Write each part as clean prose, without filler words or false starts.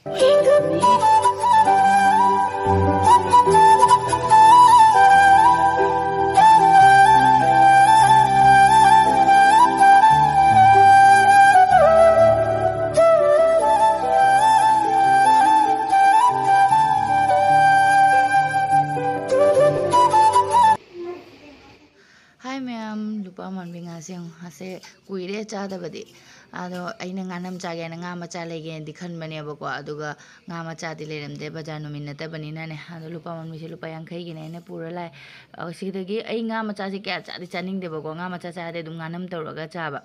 Hi ma'am, lupa man binga sing hase kuire cha da badi. Ado aina nganam cha ge nga macha lege dikhan bane ba ko aduga nga macha di lerem de baja no min ta bani na ne ado lupa man mi se lupa yang khai gi ne pura lai si da gi ai nga macha se kya cha di chaning de ba ko nga macha cha de dum nganam tor ga cha ba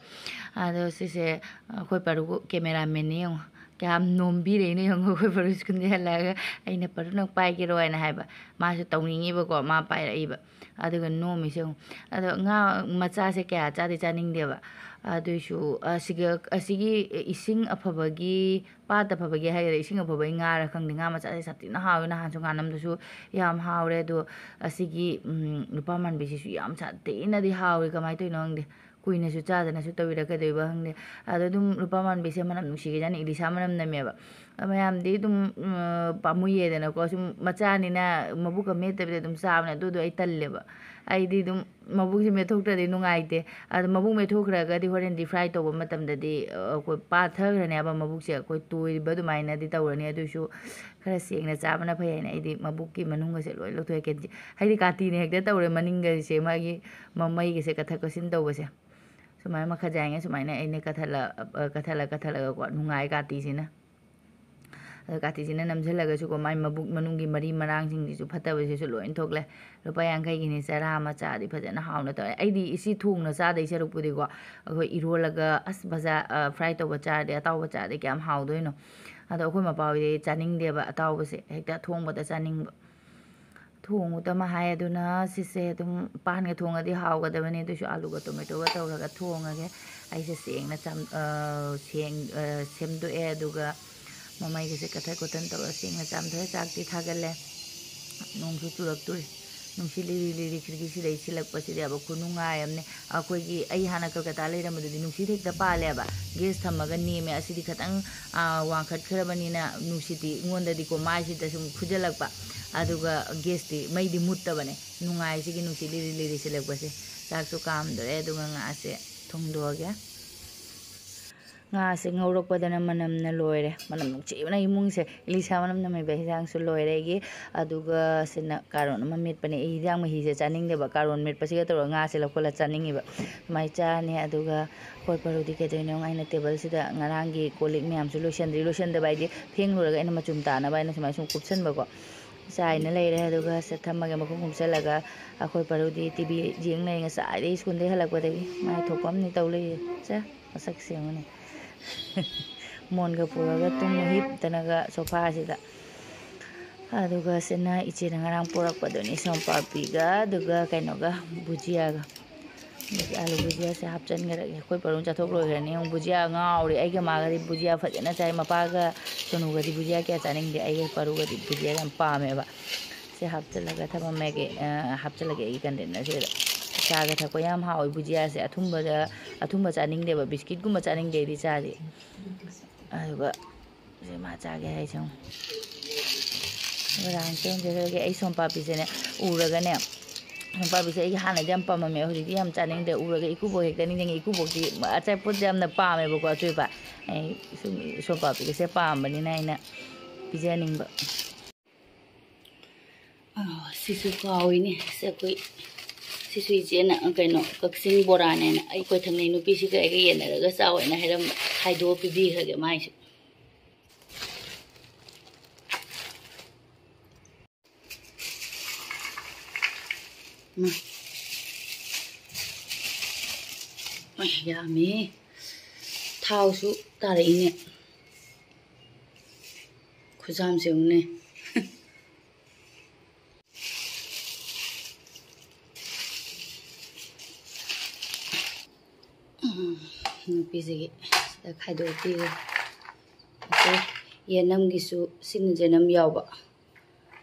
ado si se khoi paru cameraman ne yong kam nombi re ne yong khoi paru skun de la aina paru nak pai gi ro na hai ba ma se tawning gi ba ko ma pai rai ba aduga nomi se ado nga macha se kya cha di chaning de ba aduishu asigi ising aphabagi paat aphabagi haire ising aphabai nga ra khang nga macha se sati na hawe na han su nganam du su yam hawre do asigi lupa man bi su yam cha te na di hawe kamai to nong de kuine su cha na su tawira ka de ba hang de ado dum lupa man bi se manam nusi ge jani ilisa manam na me ba mayam di dum pamuye de na ko su macha ni na mabuka me te de dum sa na du do ai talle ba ai di dum mabu si me thok ta de nungai te ado mabu me thok ra ga di horen di fry to ba matam da di ko pa thag ra ne ba mabu se ko tui ba du mai na di taw ra ne du su khara seng na cha bana phai na ai di mabu ki manung ga se loi lo thoi ke hai di ka ti ne hek da taw re maning ga se ma gi mamai ge se ka thak ko sin taw ba se sumai ma kha jai nge sumai na ai ne ka thala ko nungai ka ti sina kati sina namjalaga su ko mai mabuk manungi mari marang sing su phata ba su loin thokle rupa yang kai gini sara ma cha di phajana hauna to ai di isi thung na cha dei saruk pudi ko khoi irolaga as baza fry to ba cha de taw ba cha de kyam haw doino ado khoi ma paw de chaning de ba taw ba se hekta thong ba da chaning ba thong uta ma hai aduna si se dum pan ga thong adi haw ga da bane du su alu ga tomato ga taw ga thong ga ai se seng na cham seng sem do e du ga mamai ke se katha kotan to sing na cham thai chak ti thagale nong su churak tu nong si li khirgi si dei silak pa si de ba khununga amne akoi gi ai hana ka ta le ram du nong si thek da pa le ba gas thamaga ni me asidi khatang wa khat khara bani na nong si ti ngonda di ko mai si da sum khujalak pa aduga gas ti mai di mutta bane nungai si gi nong si li silak pa se chak su kam dore du nga se thong do ga nga se ngorok padana manam na loire manam nuchi na imung se ilisa manam na me behang su loire gi aduga sina karon ma met pane e jang ma hi se chaning de ba karon met pasi ga to nga se lakola chaning ba mai cha ne aduga koi parodi ke join ngai na table sida ngarang gi kolik myam su lotion de bai di pheng lu ga ina machum ta na bai na samai sum kupsan ba ko sai na leire aduga se thamma ga makum kumsalaga akoi parodi tv jing nei nga sai de skun de halak ba de mai thopam ni tawle cha masak se ngone monga puraga tum hip tanaga sofa sida aduga sena ichi ngarang purak padoni som papi ga aduga kainoga bujia ga alu bujia se hapchan ga koi parung cha thok loi ni ong bujia ngauri ai ga ma ga di bujia phajana chai mapa ga sonu ga di bujia kya chaning de ai ga paru ga di bujia gam pa me ba se hapchalaga thaba me ge hapchalaga i container se cha ga thako yam haoi bujia se athumba chaning de ba biscuit gum chaning de di cha di aduga se ma cha ge hai chong rang chen de ge ai som papi se ne uraga ne som papi se ai hana jam pa ma me hori di am chaning de uraga iku bo hek ni ngi iku bo di achai put jam na pa me bo ko chui ba ai som papi se pa ma ni nai na pijaning ba sisu kawi ni se koi sisu je na kaino kaksing bora ne na ai koi thang nei nu pi si ga ga yen na ga saw na heram haido pi bi ha ge mai ma ai ya me thao su ta re ne khujam se ne nupisigi sida khaidotiga yenamgisu sina jenam yawba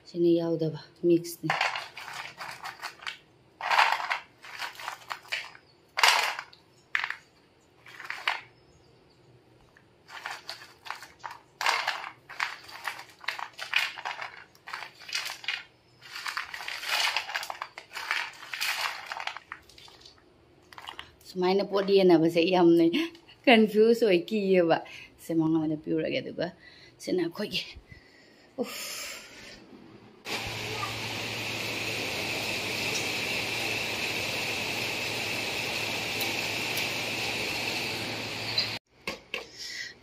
sina yawdaba mix ni Sumaina podi na ba se yamne confuse oi ki ba se manga na pure ga duga se na khoi ge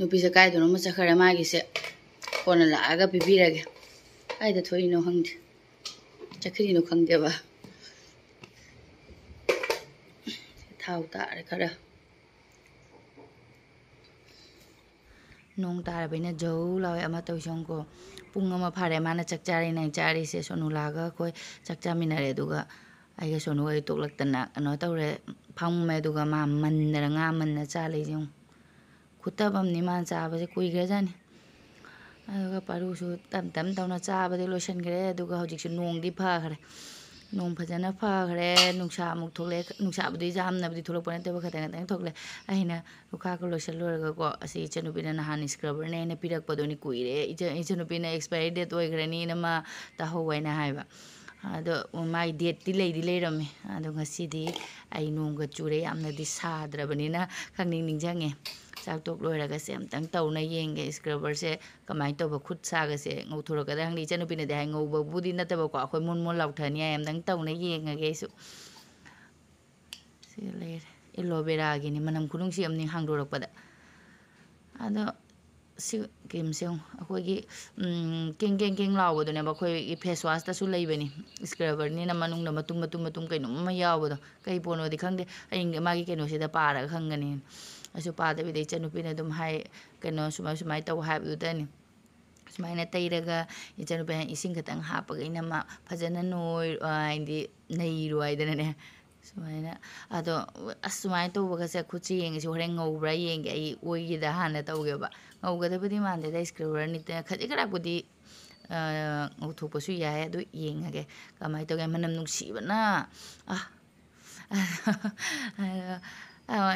nupi se kai do no ma khara ma gi se kona la ga pipira ge ai da thoi no hang chakri no khang de ba thau ta re khara nong ta ba na jau la ama to song ko pung ama phare mana chakchari nang chari se sonu la ga koi chakcha minare duga ai ga sonu ai tok lak tan na no tawre phang me duga ma man na nga man na cha le jong khutabam ni man cha ba se kui ga jani aduga paru su tam tam taw na cha ba de lotion gre aduga hojik su nong di pha khare nong phajana pha khare nungsa muk thole nungsa budi jam na budi tholok pone te ba khata ngata thokle aina lukha ko lotion lor ga ko asi chanu bina na han scrubber ne na pirak padoni kuire chanu bina expiry date oi grani na ma ta haowe na haiba ado mai date ti lei rame ado ngasi di ai nong ga chure amna di sadrabani na khangning ningjange chak tok loi raga se amtang tauna yenge scrubber se kamai to ba khut sa ga se ngau thoro ga dang di chanu bina de ngau ba budi na ta ba ko khoi mon mon lau thani ai amtang tauna yenga ge su se le aloe vera gi ni manam khunung si amni hang dorok pada ado si kim se khoi gi keng lau go do ne ba khoi face wash ta su lei bani scrubber ni na manung na matum kai no ma yaw do kai pono di khang de ai ma gi keno se da pa ra khang gani asu pa de de chanu pina dum hai keno sumai taw hai du da ni sumai na tai raga chanu pe ising khatang ha pa ga ina ma phajana noi indi nei roi da ne sumai na ado asumai to ba se khuchi yeng si horeng ngau bra yeng ai oi gi da han na taw ge ba ngau ga da budi man de scrubber ni te khadi kara budi ngau thu pa su ya ado yeng ge kamai to ge manam nung si ba na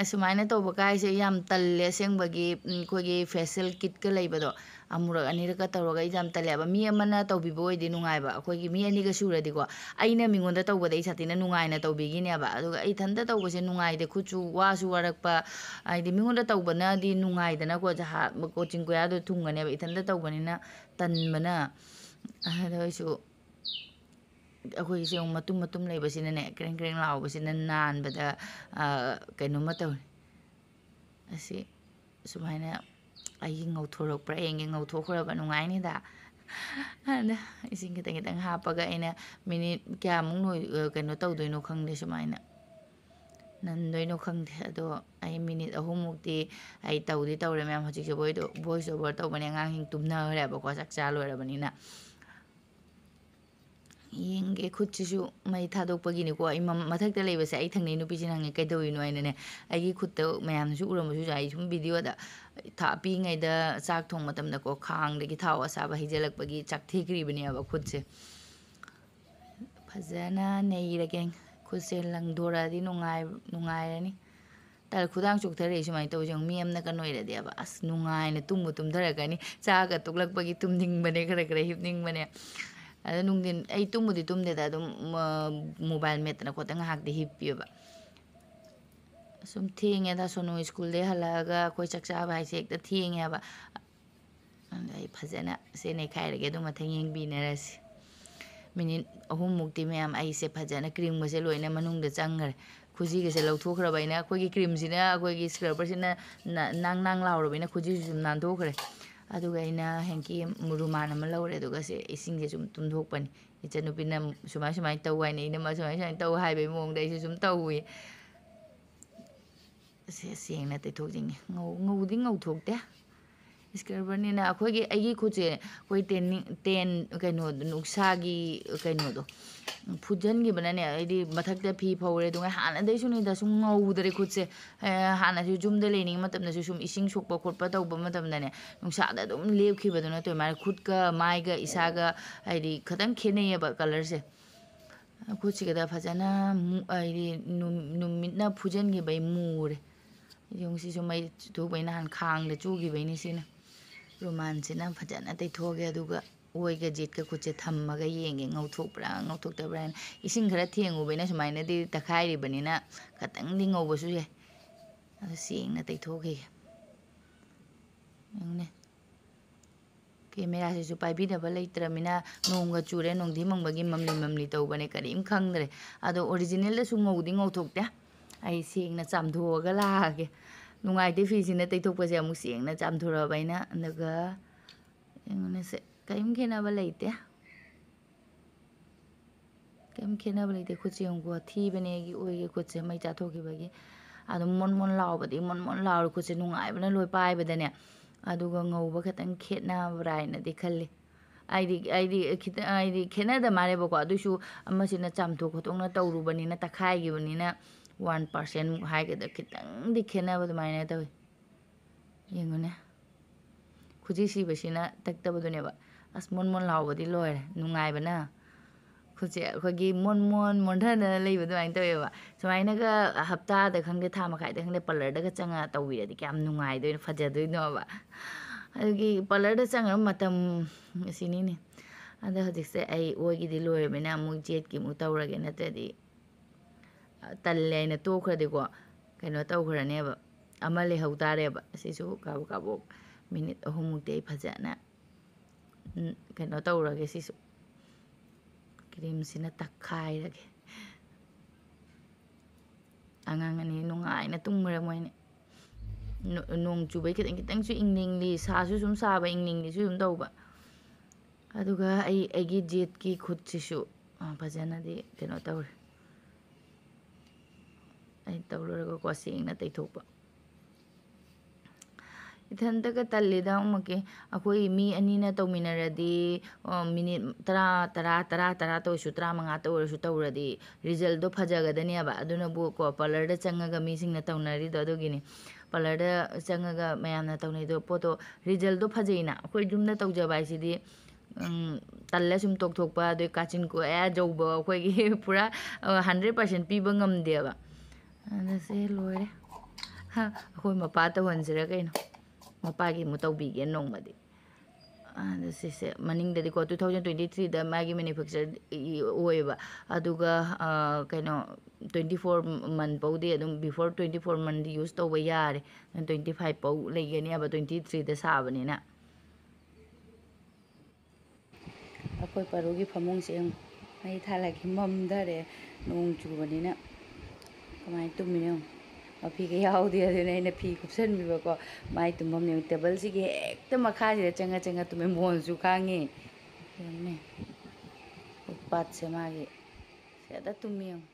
sumaina to bakai se yam talle seng bagi kogi facial kit ka lei bado amura anira ka tawra ga yam talle ba mi amana to bi boy di nungai ba kogi mi ani ga sura di ko aina mingonda to ba dei satina nungai na to bi gi ne ba aduga ai thanda to se nungai de khuchu wa su warak pa ai di mingonda to ba na di nungai da na ko ja coaching ko ya do thunga ne ba ithanda to ba ni na tan bana ado su akhoi se matum lei basina ne kreng lau basina nan bada kaino ma taw asi sumaina ai ngau thorok pra eng ngau thokra ba nungai ni da ana ising kitang ha pa ga ina minute kya mung noi kaino taw doi no khang de sumaina nan doi no khang de ado ai minute ahum mukti ai taw di tawre mem hojik se voice over taw bani ngang hing tumna hare ba ko sak cha loi ra bani na yenge khutchisu mai thadok pagi ni ko imam mathak ta lei base ai thangnei nu pisin hange kai doi no ai ne ai gi khut to mayam su uram su jai sum video da tha pi ngai da chak thong matam da ko khang de gi thaw asa ba hijelak pagi chak thikri bani aba khut se phajana nei ra geng khut se lang dora di nungai rani tal khudang chuk thare su mai to jong mi am na ka noi ra de ba as nungai na tum thara ka ni cha ga tuklak pagi tum ding bane khara hipning bane ada nung din ai tumudi tumde da dum mobile met na ko tang hak de hippi ba sum thing da sonu school de halaga koi chakcha ba se ekta thing ya ba ai phajana se ne khai rage dum mathang yeng bi na ras minute ahum mukti mem ai se phajana cream ma se loina manung da changar khuji ge se lau thokra ba ina koi gi cream sina koi gi scrubber sina nang law ro ba ina khuji sum nan thokre aduga ina henki muruman ama laure aduga se ising se sum tum thok pani ichanu pina sumai taw wai nei na ma sumai taw hai be mong dai se sum taw wi se seng na te thok jing ngau di ngau thok te scrubber ni na khoi gi ai gi khuche koi ten kaino nuksa gi kaino do fujan gi bana ne ai di mathak ta phi phawre dunga hana dai suni da sum ngau dare khuche hana ju jum de lening matam na sum ising sokpa khotpa taw ba matam na ne nuksa da dum lep khi baduna to mar khut ka mai ga isa ga ai di khatang khene ba color se khuchi ga da phajana ai di numit na fujan gi bai mure yung si sumai tu bai na han khang le chu gi bai ni sina roman sina phajana tai thoge aduga oi ga jit ka khuche thamma ga yenge ngau thok ta bran ising khara thengu bai na sumai na di takhai ri bani na khatang di ngau ba su ye ꯑꯗꯨ ꯁꯦꯡꯅ ꯇꯩꯊꯣꯛꯈꯤꯒꯦ ꯌꯦꯡꯉꯨꯅꯦ ꯀꯦꯃꯦꯔꯥꯁꯤꯁꯨ ꯄꯥꯏꯕꯤꯅꯕ ꯂꯩꯇ꯭ꯔꯃꯤꯅ ꯅꯣꯡꯒ ꯆꯨꯔꯦ ꯅꯣꯡꯊꯤ ꯃꯪꯕꯒꯤ ꯃꯝꯂꯤ ꯃꯝꯂꯤ ꯇꯧꯕꯅꯦ ꯀꯔꯤꯝ ꯈꯪꯗ꯭ꯔꯦ ꯑꯗꯣ ꯑꯣꯔꯤꯖꯤꯅꯦꯜꯗꯁꯨ ꯉꯧꯗꯤ ꯉꯧꯊꯣꯛꯇꯦ ꯑꯩ ꯁꯦꯡꯅ ꯆꯥꯝꯊꯣꯛꯑꯒ ꯂꯥꯛꯑꯒꯦ ꯅꯨꯡꯉꯥꯏꯇꯦ ꯐꯤꯁꯤꯅ ꯇꯩꯊꯣꯛꯄꯁꯦ ꯑꯃꯨꯛ ꯁꯦꯡꯅ ꯆꯥꯝꯊꯣꯔꯛꯑꯕ ꯑꯩꯅ ꯑꯗꯨꯒ ꯌꯦꯡꯉꯨꯅꯦꯁꯦ ꯀꯔꯤꯝ ꯈꯦꯠꯅꯕ ꯂꯩꯇꯦ ꯀꯩꯝ ꯈꯦꯠꯅꯕ ꯂꯩꯇꯦ ꯈꯨꯠꯁꯦ ꯌꯦꯡꯉꯨꯀꯣ ꯊꯤꯕꯅꯦ ꯑꯩꯒꯤ ꯑꯣꯏꯒꯤ ꯈꯨꯠꯁꯦ ꯃꯩ ꯆꯥꯊꯣꯛꯈꯤꯕꯒꯤ ꯑꯗꯨꯝ ꯃꯣꯟ ꯃꯣꯟ ꯂꯥꯎꯕꯗꯤ ꯃꯣꯟ ꯃꯣꯟ ꯂꯥꯎꯔ ꯈꯨꯠꯁꯦ ꯅꯨꯡꯉꯥꯏꯕꯅ ꯂꯣꯏ ꯄꯥꯏꯕꯗꯅꯦ ꯑꯗꯨꯒ ꯉꯧꯕ ꯈꯤꯇꯪ ꯈꯦꯠꯅꯕ꯭ꯔꯥ ꯍꯥꯏꯅꯗꯤ ꯈꯜꯂꯤ ꯑꯩꯗꯤ ꯈꯦꯠꯅꯗ ꯃꯥꯜꯂꯦꯕꯀꯣ ꯑꯗꯨꯏꯁꯨ ꯑꯃꯁꯤꯅ ꯆꯥꯝꯊꯣꯛ ꯈꯣꯠꯇꯣꯛꯅ ꯇꯧꯔꯨꯕꯅꯤꯅ ꯇꯛꯈꯥꯏꯈꯤꯕꯅꯤꯅ 1% ꯍꯥꯏꯒꯗ꯭ꯔꯥ ꯈꯤꯇꯪꯗꯤ ꯈꯦꯠꯅꯕ ꯑꯗꯨꯃꯥꯏꯅ ꯇꯧꯋꯤ ꯌꯦꯡꯉꯨꯅꯦ ꯈꯨꯖꯤ ꯁꯤꯕꯁꯤꯅ ꯇꯛꯇꯕꯗꯨꯅꯦꯕ ꯑꯁ ꯃꯣꯟ ꯃꯣꯟ ꯂꯥꯎꯕꯗꯤ ꯂꯣꯏꯔꯦ ꯅꯨꯡꯉꯥꯏꯕꯅ ꯈꯨꯠꯁꯦ ꯑꯩꯈꯣꯏꯒꯤ ꯃꯣꯟꯊꯅ ꯂꯩꯕ ꯑꯗꯨꯃꯥꯏꯅ ꯇꯧꯋꯦꯕ ꯁꯨꯃꯥꯏꯅꯒ ꯍꯞꯇꯥꯗ ꯈꯪꯗꯦ ꯊꯥ ꯃꯈꯥꯏꯗ ꯈꯪꯗꯦ ꯄꯥꯔꯂꯔꯗꯒ ꯆꯪꯉ ꯇꯧꯕꯤꯔꯗꯤ ꯀꯌꯥꯝ ꯅꯨꯡꯉꯥꯏꯗꯣꯏꯅꯣ ꯐꯖꯗꯣꯏꯅꯣꯕ ꯑꯗꯨꯒꯤ ꯄꯥꯔꯂꯔꯗ ꯆꯪꯉ ꯃꯇꯝ ꯑꯁꯤꯅꯤꯅꯦ ꯑꯗꯣ ꯍꯧꯖꯤꯛꯁꯦ ꯑꯩ ꯑꯣꯏꯒꯤꯗꯤ ꯂꯣꯏꯔꯕꯅꯤꯅ ꯑꯃꯨꯛ ꯖꯦꯠꯀꯤ ꯑꯃꯨꯛ ꯇꯧꯔꯒꯦ ꯅꯠꯇ꯭ꯔꯗꯤ ꯇꯜꯂꯦ ꯑꯩꯅ ꯇꯣꯛꯈ꯭ꯔꯗꯤꯀꯣ ꯀꯩꯅꯣ ꯇꯧꯈ꯭ꯔꯅꯦꯕ ꯑꯃ ꯂꯩꯍꯧ ꯇꯥꯔꯦꯕ ꯑꯁꯤꯁꯨ ꯀꯥꯕꯣꯛ ꯀꯥꯕꯣꯛ ꯃꯤꯅꯤꯠ 3ꯃꯨꯛꯇꯤ ꯑꯩ ꯐꯖꯅ ꯀꯩꯅꯣ ꯇꯧꯔꯒꯦ ꯁꯤꯁꯨ ꯀ꯭ꯔꯤꯝꯁꯤꯅ ꯇꯛꯈꯥꯏꯔꯒꯦ ꯑꯉꯥꯡ ꯑꯅꯤ ꯅꯨꯡꯉꯥꯏꯅ ꯇꯨꯝꯈ꯭ꯔꯦ ꯃꯣꯏꯅꯤ ꯅꯣꯡ ꯆꯨꯕꯩ ꯈꯤꯇꯪ ꯈꯤꯇꯪꯁꯨ ꯏꯪꯅꯤꯡꯂꯤ ꯁꯥꯁꯨ ꯁꯨꯝ ꯁꯥꯕ ꯏꯪꯅꯤꯡꯂꯤꯁꯨ ꯁꯨꯝ ꯇꯧꯕ ꯑꯗꯨꯒ ꯑꯩꯒꯤ ꯖꯦꯠꯀꯤ ꯈꯨꯠꯁꯤꯁꯨ ꯐꯖꯅꯗꯤ ꯀꯩꯅꯣ ꯇꯧꯔꯦ ꯑꯩ ꯇꯧꯔꯨꯔꯒꯀꯣ ꯁꯦꯡꯅ ꯇꯩꯊꯣꯛꯄ ꯏꯊꯟꯇꯒ ꯇꯜꯂꯤꯗ ꯑꯃꯨꯛꯀꯤ ꯑꯩꯈꯣꯏ ꯃꯤ ꯑꯅꯤꯅ ꯇꯧꯃꯤꯟꯅꯔꯗꯤ ꯃꯤꯅꯤꯠ 10 ꯇꯧꯔꯁꯨ 15 ꯇꯧꯔꯁꯨ ꯇꯧꯔꯗꯤ ꯔꯤꯖꯜꯇꯣ ꯐꯖꯒꯗꯅꯦꯕ ꯑꯗꯨꯅꯕꯨꯀꯣ ꯄꯥꯔꯂꯔꯗ ꯆꯪꯉꯒ ꯃꯤꯁꯤꯡꯅ ꯇꯧꯅꯔꯤꯗꯣ ꯑꯗꯨꯒꯤꯅꯤ ꯄꯥꯔꯂꯔꯗ ꯆꯪꯉꯒ ꯃꯌꯥꯝꯅ ꯇꯧꯅꯩꯗꯣ ꯄꯣꯠꯇꯣ ꯔꯤꯖꯜꯇꯣ ꯐꯖꯩꯅ ꯑꯩꯈꯣꯏ ꯌꯨꯝꯗ ꯇꯧꯖꯕ ꯍꯥꯏꯁꯤꯗꯤ ꯇꯜꯂ ꯁꯨꯝ ꯇꯣꯛꯊꯣꯛꯄ ꯑꯗꯩ ꯀꯥꯆꯤꯟ ꯀꯣꯌꯥ ꯌꯧꯕ ꯑꯩꯈꯣꯏꯒꯤ ꯄꯨꯔꯥ 100% ꯄꯤꯕ ꯉꯝꯗꯦꯕ ꯑꯗ ꯁꯦ ꯂꯣꯏꯔꯦ ꯑꯩꯈꯣꯏ ꯃꯄꯥ ꯇꯧꯍꯟꯁꯤꯔꯥ ꯀꯩꯅꯣ ꯃꯄꯥꯒꯤ ꯑꯃꯨꯛ ꯇꯧꯕꯤꯒꯦ ꯅꯣꯡꯃꯗꯤ ꯑꯗ ꯁꯤꯁꯦ ꯃꯅꯤꯡꯗꯗꯤꯀꯣ 2023ꯗ ꯃꯥꯒꯤ ꯃꯦꯅꯨꯐꯦꯛꯆꯔ ꯑꯣꯏꯌꯦꯕ ꯑꯗꯨꯒ ꯀꯩꯅꯣ 24 ꯃꯟꯊ ꯐꯥꯎꯗꯤ ꯑꯗꯨꯝ ꯕꯤꯐꯣꯔ 24 ꯃꯟꯊ ꯌꯨꯁ ꯇꯧꯕ ꯌꯥꯔꯦ 25 ꯐꯥꯎ ꯂꯩꯒꯅꯦꯕ 23ꯗ ꯁꯥꯕꯅꯤꯅ ꯑꯩꯈꯣꯏ ꯄꯔꯨꯒꯤ ꯐꯃꯨꯡꯁꯦ ꯑꯃꯨꯛ ꯃꯩ ꯊꯥꯜꯂꯒꯦ ꯃꯝꯊꯔꯦ ꯅꯣꯡ ꯆꯨꯕꯅꯤꯅ ꯀꯃꯥꯏꯅ ꯇꯨꯝꯃꯤꯅꯣ ꯃꯐꯤꯒ ꯌꯥꯎꯗꯦ ꯑꯗꯨꯅ ꯑꯩꯅ ꯐꯤ ꯀꯨꯞꯁꯟꯕꯤꯕꯀꯣ ꯃꯥꯏ ꯇꯨꯝꯐꯝꯅꯦ ꯇꯦꯕꯜꯁꯤꯒꯤ ꯍꯦꯛꯇ ꯃꯈꯥꯁꯤꯗ ꯆꯪꯉ ꯇꯨꯝꯃꯦ ꯃꯣꯟꯁꯨ ꯈꯥꯡꯉꯤ ꯌꯦꯡꯉꯨꯅꯦ ꯄꯥꯠꯁꯦ ꯃꯥꯒꯤ ꯁꯤꯗ ꯇꯨꯝꯃꯤ ꯌꯦꯡꯉꯨ